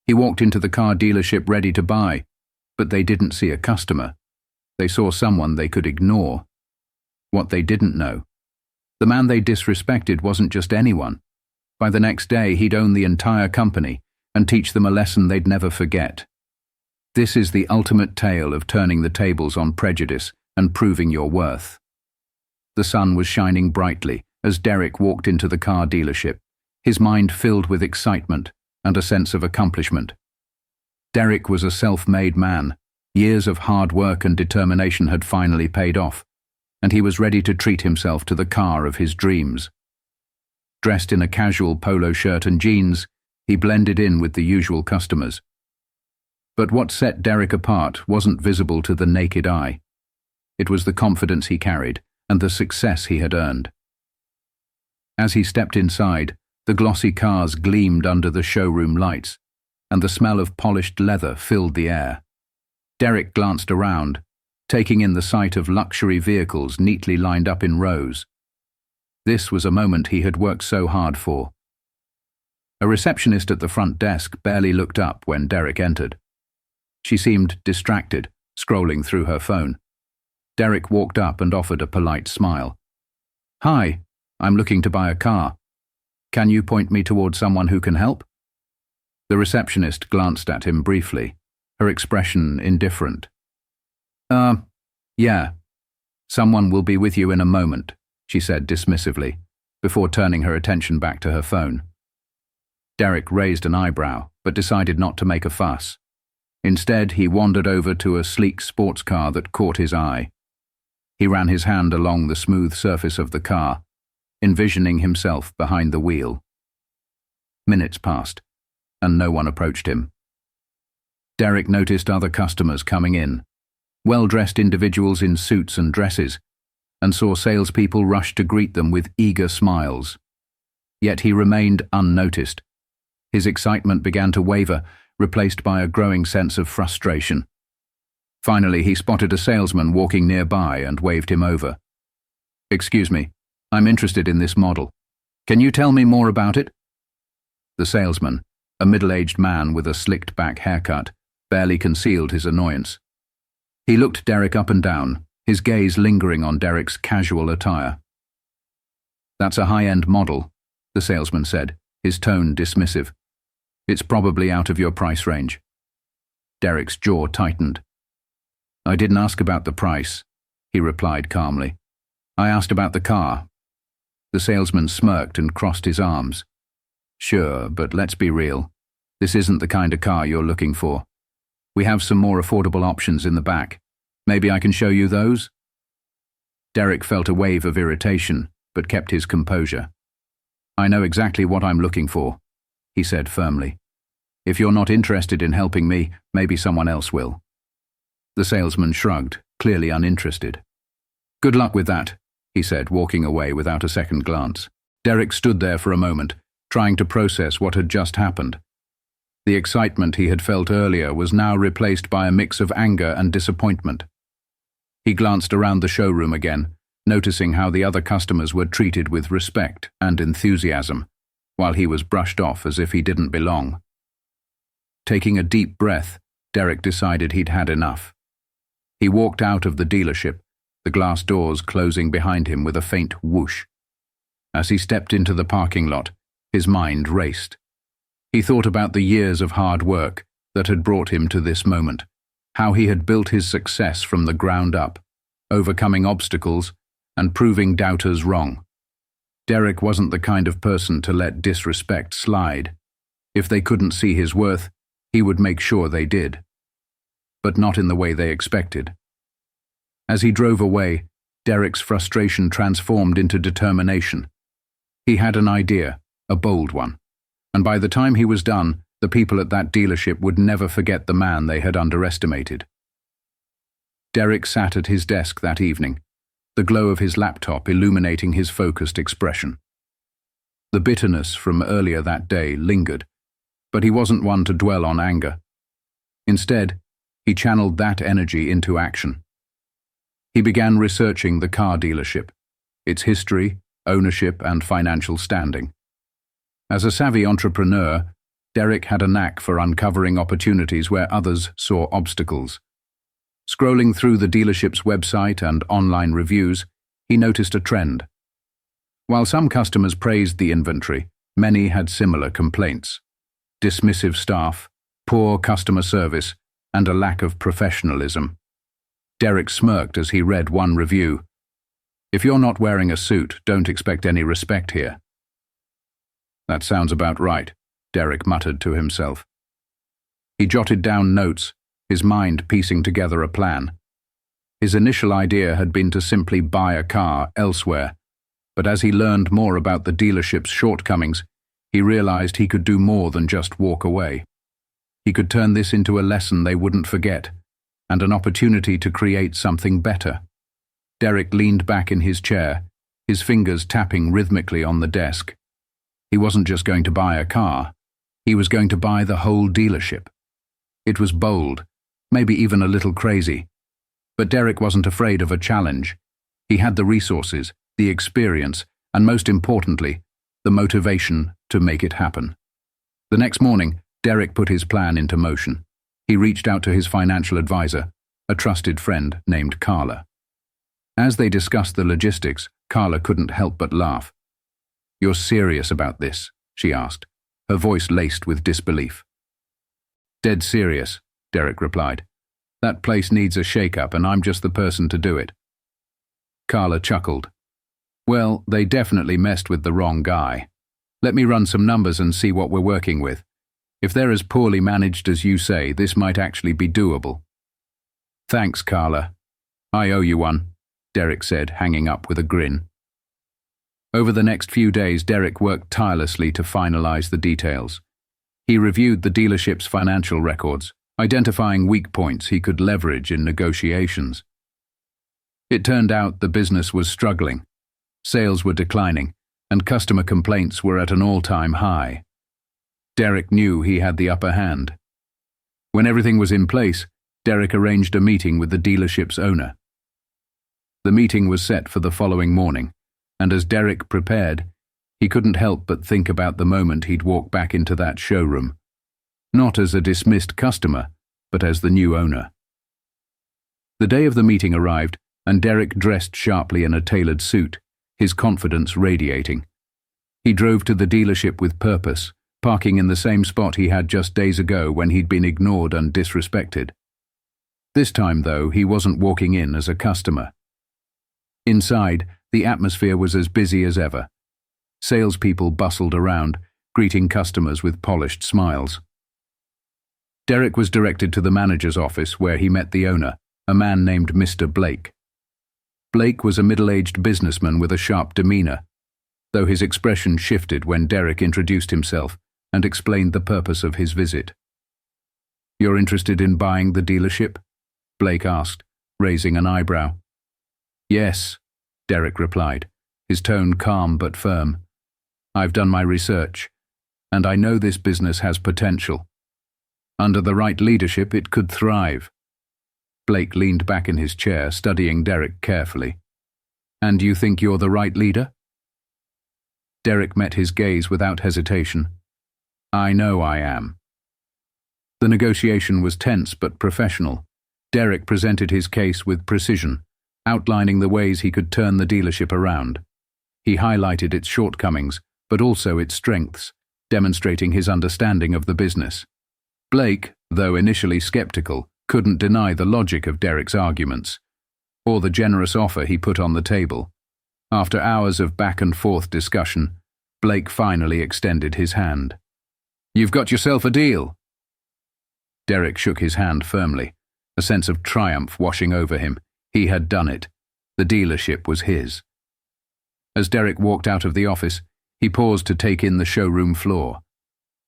He walked into the car dealership ready to buy, but they didn't see a customer. They saw someone they could ignore. What they didn't know: the man they disrespected wasn't just anyone. By the next day, he'd own the entire company and teach them a lesson they'd never forget. This is the ultimate tale of turning the tables on prejudice and proving your worth. The sun was shining brightly as Derek walked into the car dealership, his mind filled with excitement and a sense of accomplishment. Derek was a self-made man. Years of hard work and determination had finally paid off, and he was ready to treat himself to the car of his dreams. Dressed in a casual polo shirt and jeans, he blended in with the usual customers. But what set Derek apart wasn't visible to the naked eye. It was the confidence he carried and the success he had earned. As he stepped inside, the glossy cars gleamed under the showroom lights, and the smell of polished leather filled the air. Derek glanced around, taking in the sight of luxury vehicles neatly lined up in rows. This was a moment he had worked so hard for. A receptionist at the front desk barely looked up when Derek entered. She seemed distracted, scrolling through her phone. Derek walked up and offered a polite smile. "Hi, I'm looking to buy a car. Can you point me towards someone who can help?" The receptionist glanced at him briefly, her expression indifferent. Yeah. Someone will be with you in a moment," she said dismissively, before turning her attention back to her phone. Derek raised an eyebrow, but decided not to make a fuss. Instead, he wandered over to a sleek sports car that caught his eye. He ran his hand along the smooth surface of the car, envisioning himself behind the wheel. Minutes passed, and no one approached him. Derek noticed other customers coming in, well-dressed individuals in suits and dresses, and saw salespeople rush to greet them with eager smiles. Yet he remained unnoticed. His excitement began to waver, replaced by a growing sense of frustration. Finally, he spotted a salesman walking nearby and waved him over. "Excuse me, I'm interested in this model. Can you tell me more about it?" The salesman, a middle-aged man with a slicked-back haircut, barely concealed his annoyance. He looked Derek up and down, his gaze lingering on Derek's casual attire. "That's a high-end model," the salesman said, his tone dismissive. "It's probably out of your price range." Derek's jaw tightened. "I didn't ask about the price," he replied calmly. "I asked about the car." The salesman smirked and crossed his arms. "Sure, but let's be real. This isn't the kind of car you're looking for. We have some more affordable options in the back. Maybe I can show you those?" Derek felt a wave of irritation, but kept his composure. "I know exactly what I'm looking for," he said firmly. "If you're not interested in helping me, maybe someone else will." The salesman shrugged, clearly uninterested. "Good luck with that," he said, walking away without a second glance. Derek stood there for a moment, trying to process what had just happened. The excitement he had felt earlier was now replaced by a mix of anger and disappointment. He glanced around the showroom again, noticing how the other customers were treated with respect and enthusiasm, while he was brushed off as if he didn't belong. Taking a deep breath, Derek decided he'd had enough. He walked out of the dealership, the glass doors closing behind him with a faint whoosh. As he stepped into the parking lot, his mind raced. He thought about the years of hard work that had brought him to this moment, how he had built his success from the ground up, overcoming obstacles and proving doubters wrong. Derek wasn't the kind of person to let disrespect slide. If they couldn't see his worth, he would make sure they did. But not in the way they expected. As he drove away, Derek's frustration transformed into determination. He had an idea, a bold one, and by the time he was done, the people at that dealership would never forget the man they had underestimated. Derek sat at his desk that evening, the glow of his laptop illuminating his focused expression. The bitterness from earlier that day lingered, but he wasn't one to dwell on anger. Instead, he channeled that energy into action. He began researching the car dealership, its history, ownership, and financial standing. As a savvy entrepreneur, Derek had a knack for uncovering opportunities where others saw obstacles. Scrolling through the dealership's website and online reviews, he noticed a trend. While some customers praised the inventory, many had similar complaints: dismissive staff, poor customer service, and a lack of professionalism. Derek smirked as he read one review. "If you're not wearing a suit, don't expect any respect here." "That sounds about right," Derek muttered to himself. He jotted down notes, his mind piecing together a plan. His initial idea had been to simply buy a car elsewhere, but as he learned more about the dealership's shortcomings, he realized he could do more than just walk away. He could turn this into a lesson they wouldn't forget, and an opportunity to create something better. Derek leaned back in his chair, his fingers tapping rhythmically on the desk. He wasn't just going to buy a car, he was going to buy the whole dealership. It was bold, maybe even a little crazy, but Derek wasn't afraid of a challenge. He had the resources, the experience, and most importantly, the motivation to make it happen. The next morning, Derek put his plan into motion. He reached out to his financial advisor, a trusted friend named Carla. As they discussed the logistics, Carla couldn't help but laugh. "You're serious about this?" she asked, her voice laced with disbelief. "Dead serious," Derek replied. "That place needs a shake-up and I'm just the person to do it." Carla chuckled. "Well, they definitely messed with the wrong guy. Let me run some numbers and see what we're working with. If they're as poorly managed as you say, this might actually be doable." "Thanks, Carla. I owe you one," Derek said, hanging up with a grin. Over the next few days, Derek worked tirelessly to finalize the details. He reviewed the dealership's financial records, identifying weak points he could leverage in negotiations. It turned out the business was struggling. Sales were declining, and customer complaints were at an all-time high. Derek knew he had the upper hand. When everything was in place, Derek arranged a meeting with the dealership's owner. The meeting was set for the following morning, and as Derek prepared, he couldn't help but think about the moment he'd walk back into that showroom, not as a dismissed customer, but as the new owner. The day of the meeting arrived, and Derek dressed sharply in a tailored suit, his confidence radiating. He drove to the dealership with purpose, parking in the same spot he had just days ago when he'd been ignored and disrespected. This time, though, he wasn't walking in as a customer. Inside, the atmosphere was as busy as ever. Salespeople bustled around, greeting customers with polished smiles. Derek was directed to the manager's office where he met the owner, a man named Mr. Blake. Blake was a middle-aged businessman with a sharp demeanor, though his expression shifted when Derek introduced himself and explained the purpose of his visit. "You're interested in buying the dealership?" Blake asked, raising an eyebrow. "Yes," Derek replied, his tone calm but firm. "I've done my research, and I know this business has potential. Under the right leadership, it could thrive." Blake leaned back in his chair, studying Derek carefully. "And you think you're the right leader?" Derek met his gaze without hesitation. "I know I am." The negotiation was tense but professional. Derek presented his case with precision, outlining the ways he could turn the dealership around. He highlighted its shortcomings, but also its strengths, demonstrating his understanding of the business. Blake, though initially skeptical, couldn't deny the logic of Derek's arguments, or the generous offer he put on the table. After hours of back-and-forth discussion, Blake finally extended his hand. "You've got yourself a deal." Derek shook his hand firmly, a sense of triumph washing over him. He had done it. The dealership was his. As Derek walked out of the office, he paused to take in the showroom floor.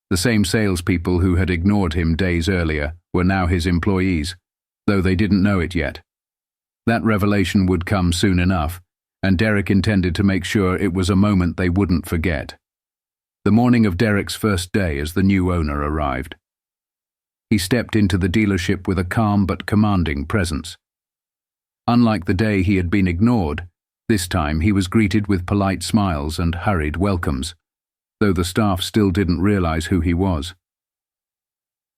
The same salespeople who had ignored him days earlier were now his employees, though they didn't know it yet. That revelation would come soon enough, and Derek intended to make sure it was a moment they wouldn't forget. The morning of Derek's first day as the new owner arrived. He stepped into the dealership with a calm but commanding presence. Unlike the day he had been ignored, this time he was greeted with polite smiles and hurried welcomes, though the staff still didn't realize who he was.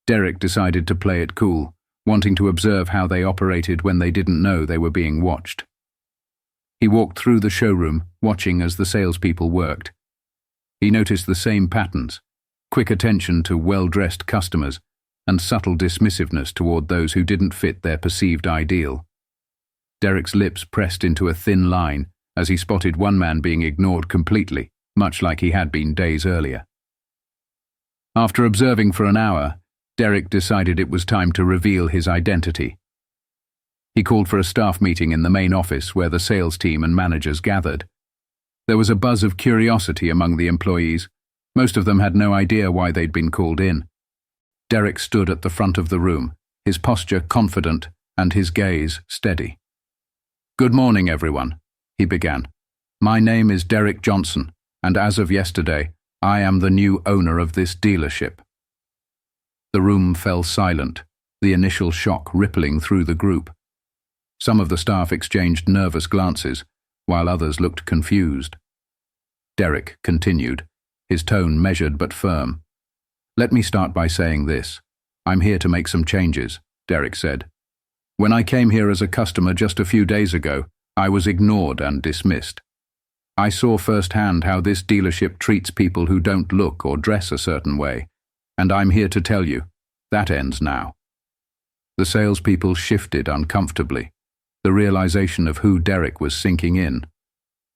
Derek decided to play it cool, wanting to observe how they operated when they didn't know they were being watched. He walked through the showroom, watching as the salespeople worked. He noticed the same patterns: quick attention to well-dressed customers and subtle dismissiveness toward those who didn't fit their perceived ideal. Derek's lips pressed into a thin line as he spotted one man being ignored completely, much like he had been days earlier. After observing for an hour, Derek decided it was time to reveal his identity. He called for a staff meeting in the main office where the sales team and managers gathered. There was a buzz of curiosity among the employees. Most of them had no idea why they'd been called in. Derek stood at the front of the room, his posture confident and his gaze steady. "Good morning, everyone," he began. "My name is Derek Johnson, and as of yesterday, I am the new owner of this dealership." The room fell silent, the initial shock rippling through the group. Some of the staff exchanged nervous glances, while others looked confused. Derek continued, his tone measured but firm. "Let me start by saying this. I'm here to make some changes," Derek said. "When I came here as a customer just a few days ago, I was ignored and dismissed. I saw firsthand how this dealership treats people who don't look or dress a certain way, and I'm here to tell you, that ends now." The salespeople shifted uncomfortably, the realization of who Derek was sinking in.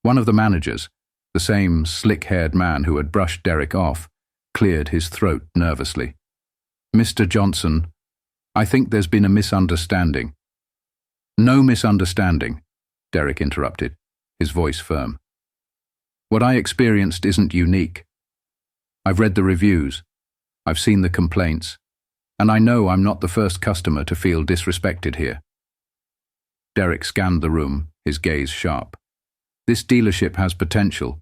One of the managers, the same slick-haired man who had brushed Derek off, cleared his throat nervously. "Mr. Johnson, I think there's been a misunderstanding." "No misunderstanding," Derek interrupted, his voice firm. "What I experienced isn't unique. I've read the reviews, I've seen the complaints, and I know I'm not the first customer to feel disrespected here." Derek scanned the room, his gaze sharp. "This dealership has potential,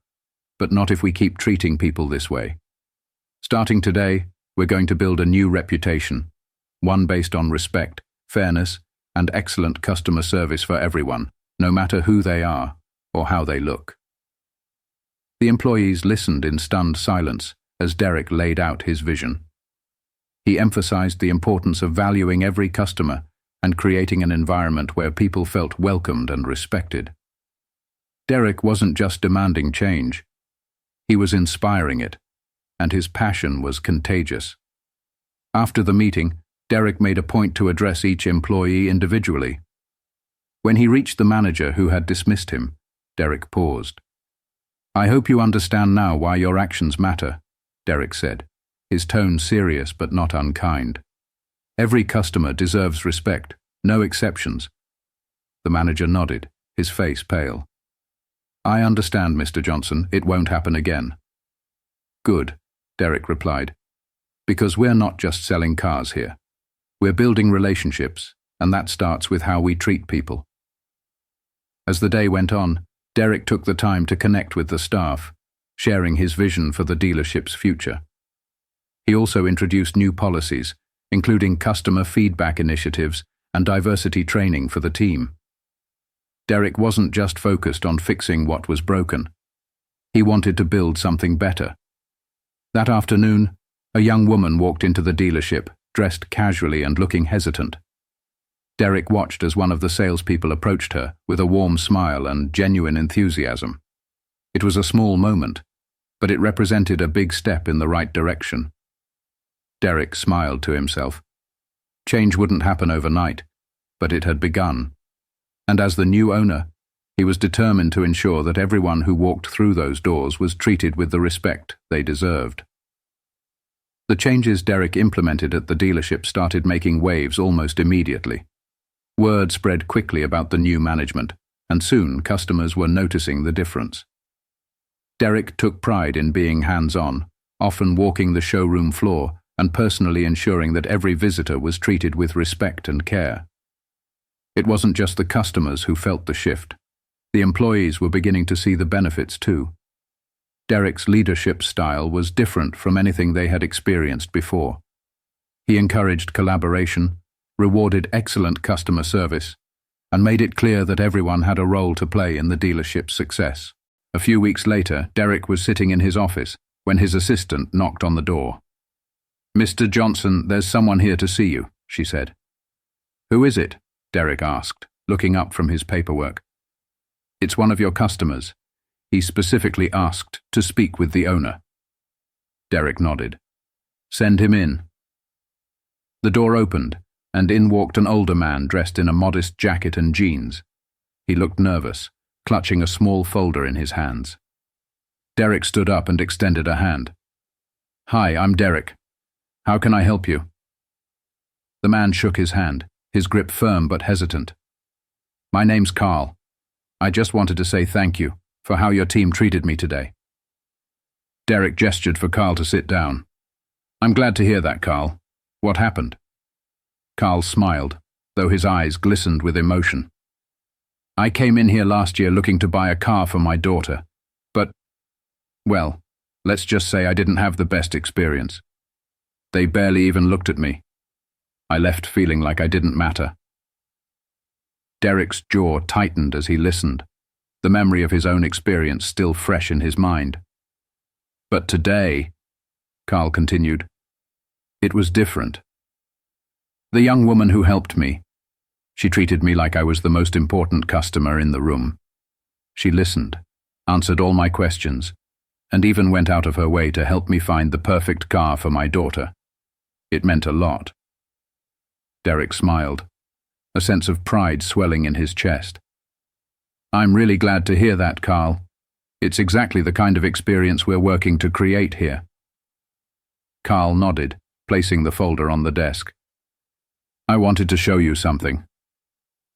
but not if we keep treating people this way. Starting today, we're going to build a new reputation, one based on respect, fairness, and excellent customer service for everyone, no matter who they are or how they look." The employees listened in stunned silence as Derek laid out his vision. He emphasized the importance of valuing every customer and creating an environment where people felt welcomed and respected. Derek wasn't just demanding change. He was inspiring it, and his passion was contagious. After the meeting, Derek made a point to address each employee individually. When he reached the manager who had dismissed him, Derek paused. "I hope you understand now why your actions matter," Derek said, his tone serious but not unkind. "Every customer deserves respect, no exceptions." The manager nodded, his face pale. "I understand, Mr. Johnson. It won't happen again." "Good," Derek replied, "because we're not just selling cars here. We're building relationships, and that starts with how we treat people." As the day went on, Derek took the time to connect with the staff, sharing his vision for the dealership's future. He also introduced new policies, including customer feedback initiatives and diversity training for the team. Derek wasn't just focused on fixing what was broken. He wanted to build something better. That afternoon, a young woman walked into the dealership, dressed casually and looking hesitant. Derek watched as one of the salespeople approached her with a warm smile and genuine enthusiasm. It was a small moment, but it represented a big step in the right direction. Derek smiled to himself. Change wouldn't happen overnight, but it had begun. And as the new owner, he was determined to ensure that everyone who walked through those doors was treated with the respect they deserved. The changes Derek implemented at the dealership started making waves almost immediately. Word spread quickly about the new management, and soon customers were noticing the difference. Derek took pride in being hands-on, often walking the showroom floor and personally ensuring that every visitor was treated with respect and care. It wasn't just the customers who felt the shift. The employees were beginning to see the benefits too. Derek's leadership style was different from anything they had experienced before. He encouraged collaboration, rewarded excellent customer service, and made it clear that everyone had a role to play in the dealership's success. A few weeks later, Derek was sitting in his office when his assistant knocked on the door. "Mr. Johnson, there's someone here to see you," she said. "Who is it?" Derek asked, looking up from his paperwork. "It's one of your customers. He specifically asked to speak with the owner." Derek nodded. "Send him in." The door opened, and in walked an older man dressed in a modest jacket and jeans. He looked nervous, clutching a small folder in his hands. Derek stood up and extended a hand. "Hi, I'm Derek. How can I help you?" The man shook his hand, his grip firm but hesitant. "My name's Carl. I just wanted to say thank you for how your team treated me today." Derek gestured for Carl to sit down. "I'm glad to hear that, Carl. What happened?" Carl smiled, though his eyes glistened with emotion. "I came in here last year looking to buy a car for my daughter, but, well, let's just say I didn't have the best experience. They barely even looked at me. I left feeling like I didn't matter." Derek's jaw tightened as he listened, the memory of his own experience still fresh in his mind. "But today," Carl continued, "it was different. The young woman who helped me, she treated me like I was the most important customer in the room. She listened, answered all my questions, and even went out of her way to help me find the perfect car for my daughter. It meant a lot." Derek smiled, a sense of pride swelling in his chest. "I'm really glad to hear that, Carl. It's exactly the kind of experience we're working to create here." Carl nodded, placing the folder on the desk. "I wanted to show you something."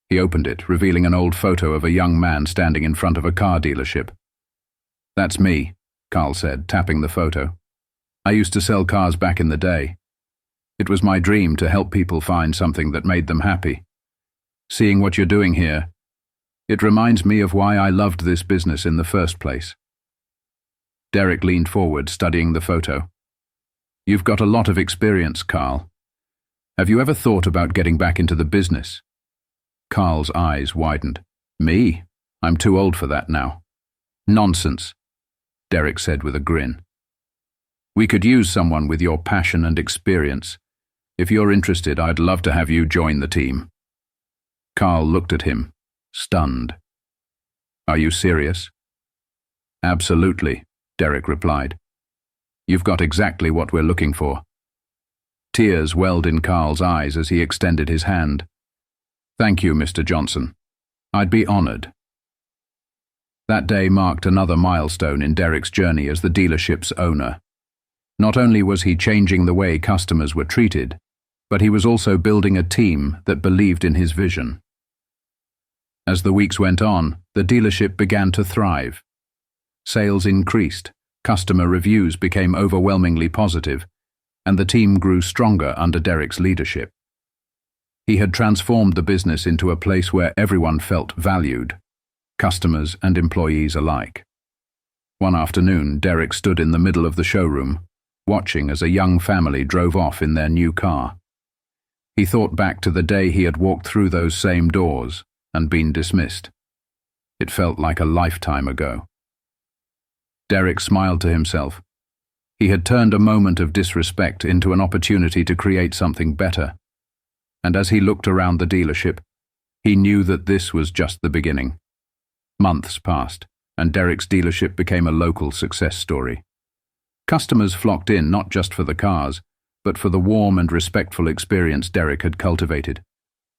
He opened it, revealing an old photo of a young man standing in front of a car dealership. "That's me," Carl said, tapping the photo. "I used to sell cars back in the day. It was my dream to help people find something that made them happy. Seeing what you're doing here, it reminds me of why I loved this business in the first place." Derek leaned forward, studying the photo. "You've got a lot of experience, Carl. Have you ever thought about getting back into the business?" Carl's eyes widened. "Me? I'm too old for that now." "Nonsense," Derek said with a grin. "We could use someone with your passion and experience. If you're interested, I'd love to have you join the team." Carl looked at him, stunned. "Are you serious?" "Absolutely," Derek replied. "You've got exactly what we're looking for." Tears welled in Carl's eyes as he extended his hand. "Thank you, Mr. Johnson. I'd be honored." That day marked another milestone in Derek's journey as the dealership's owner. Not only was he changing the way customers were treated, but he was also building a team that believed in his vision. As the weeks went on, the dealership began to thrive. Sales increased, customer reviews became overwhelmingly positive, and the team grew stronger under Derek's leadership. He had transformed the business into a place where everyone felt valued, customers and employees alike. One afternoon, Derek stood in the middle of the showroom, watching as a young family drove off in their new car. He thought back to the day he had walked through those same doors and been dismissed. It felt like a lifetime ago. Derek smiled to himself. He had turned a moment of disrespect into an opportunity to create something better. And as he looked around the dealership, he knew that this was just the beginning. Months passed, and Derek's dealership became a local success story. Customers flocked in not just for the cars, but for the warm and respectful experience Derek had cultivated.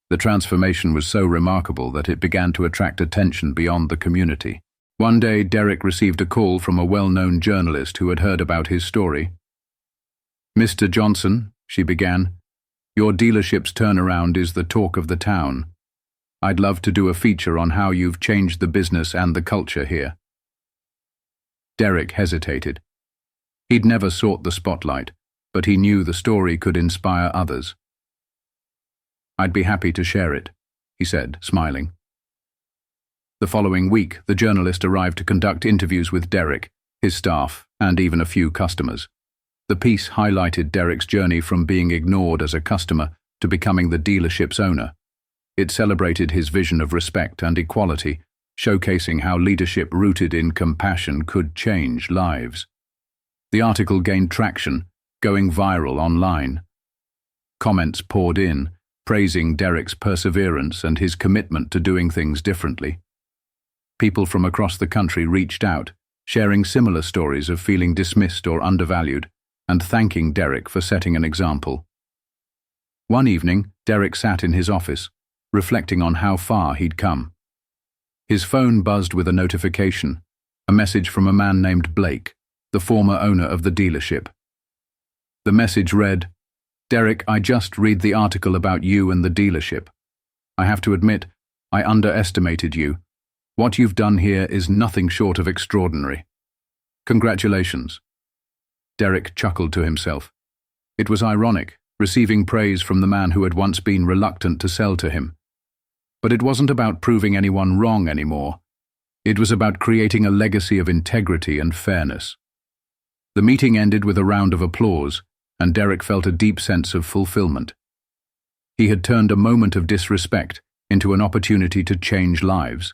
The transformation was so remarkable that it began to attract attention beyond the community. One day, Derek received a call from a well-known journalist who had heard about his story. "Mr. Johnson," she began, "your dealership's turnaround is the talk of the town. I'd love to do a feature on how you've changed the business and the culture here." Derek hesitated. He'd never sought the spotlight, but he knew the story could inspire others. "I'd be happy to share it," he said, smiling. The following week, the journalist arrived to conduct interviews with Derek, his staff, and even a few customers. The piece highlighted Derek's journey from being ignored as a customer to becoming the dealership's owner. It celebrated his vision of respect and equality, showcasing how leadership rooted in compassion could change lives. The article gained traction, going viral online. Comments poured in, praising Derek's perseverance and his commitment to doing things differently. People from across the country reached out, sharing similar stories of feeling dismissed or undervalued, and thanking Derek for setting an example. One evening, Derek sat in his office, reflecting on how far he'd come. His phone buzzed with a notification, a message from a man named Blake, the former owner of the dealership. The message read, "Derek, I just read the article about you and the dealership. I have to admit, I underestimated you. What you've done here is nothing short of extraordinary. Congratulations." Derek chuckled to himself. It was ironic, receiving praise from the man who had once been reluctant to sell to him. But it wasn't about proving anyone wrong anymore. It was about creating a legacy of integrity and fairness. The meeting ended with a round of applause, and Derek felt a deep sense of fulfillment. He had turned a moment of disrespect into an opportunity to change lives,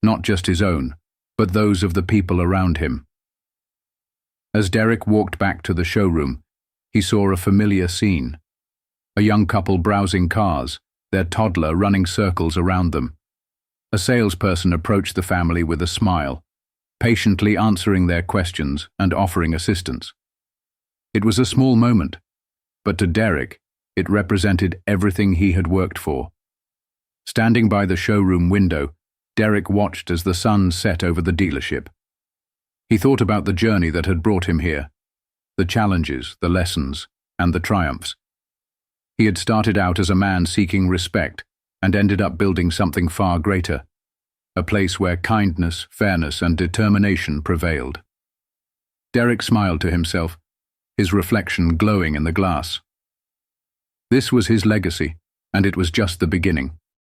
not just his own, but those of the people around him. As Derek walked back to the showroom, he saw a familiar scene. A young couple browsing cars, their toddler running circles around them. A salesperson approached the family with a smile, patiently answering their questions and offering assistance. It was a small moment, but to Derek, it represented everything he had worked for. Standing by the showroom window, Derek watched as the sun set over the dealership. He thought about the journey that had brought him here, the challenges, the lessons, and the triumphs. He had started out as a man seeking respect and ended up building something far greater, a place where kindness, fairness, and determination prevailed. Derek smiled to himself, his reflection glowing in the glass. This was his legacy, and it was just the beginning.